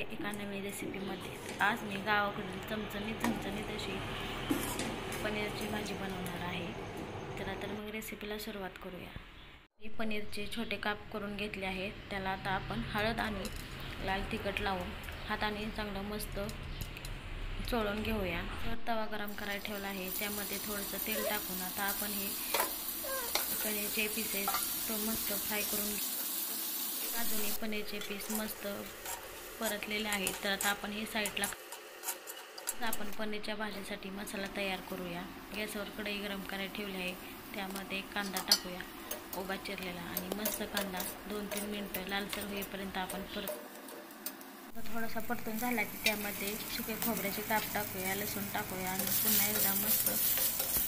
एका नवीन रेसिपीमध्ये। आज मी गावाकडील चमचमीत अशी पनीरची भाजी बनवणार आहे। चला तर मग रेसिपीला सुरुवात करूया। मी पनीरचे छोटे काप करून घेतले आहेत। त्याला आता आपण हळद आणि लाल तिखट लावून हाताने चांगलं मस्त चोळून घेऊया। तवा गरम करायला ठेवला आहे, त्यामध्ये थोडंसं तेल टाकून आता आपण हे पनीरचे पीसेस मस्त फ्राय करून बाजूने पनीरचे पीस मस्त परतलेले आहेत। तर आता आपण हे साईडला आपण पनीरच्या भाजीसाठी मसाला तयार करूया। गॅसवर कढई गरम करायला ठेवली आहे, त्यामध्ये कांदा टाकूया उभा चिरलेला आणि मस्त कांदा 2-3 मिनिटं लालसर होईपर्यंत आपण थोडासा परतून झाला की त्यामध्ये सुके खोबऱ्याचे काप टाकूया, लसूण टाकूया आणि पुन्हा एकदा मस्त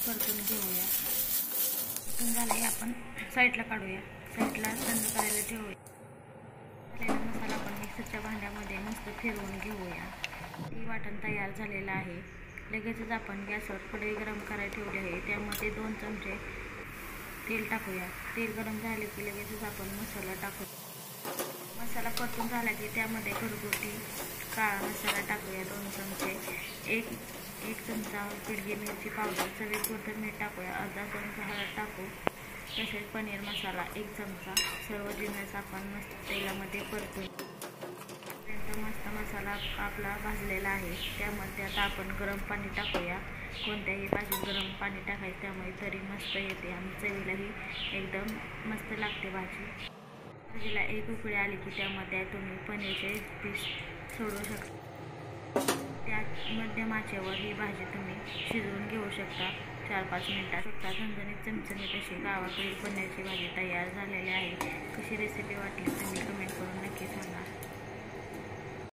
परतून घेऊया। परतून झाले आपण साईडला काढूया, साईडला थंड करायला ठेवूया। मसाला आपण मिक्सरच्या भांड्यामध्ये मस्त फिरवून घेऊया। हे वाटण तयार झालेलं आहे। लगेचच आपण गॅसवर कढई गरम करायला ठेवली आहे, त्यामध्ये 2 चमचे तेल टाकूया। तेल गरम झाले की लगेचच आपण मसाला टाकू। मसाला परतून झाला की त्यामध्ये घरगुती काळा मसाला टाकूया 2 चमचे, एक चमचा पिढी मिरची पावडर, चवीपुरतं मीठ टाकूया, अर्धा चमचा हळद टाकू, तसेच पनीर मसाला 1 चमचा। सर्व जिन्नस आपण मस्त तेलामध्ये परतून मस्त मसाला आपला भाजलेला आहे। त्यामध्ये आता आपण गरम पाणी टाकूया। कोणत्याही भाजीत गरम पाणी टाकायचं, त्यामुळे तरी मस्त येते आणि चवीलाही एकदम मस्त लागते भाजी। भाजीला एक उकळी आली की त्यामध्ये तुम्ही पनीरचे पीस सोडू शकता। त्या मध्यम आचेवर ही भाजी तुम्ही शिजवून घेऊ शकता 4-5 मिनिटात। झणझणीत चमचमीत अशी गावाकडील पनीरची भाजी तयार झालेली आहे। कशी रेसिपी वाटली तुम्ही कमेंट करून नक्की सांगा।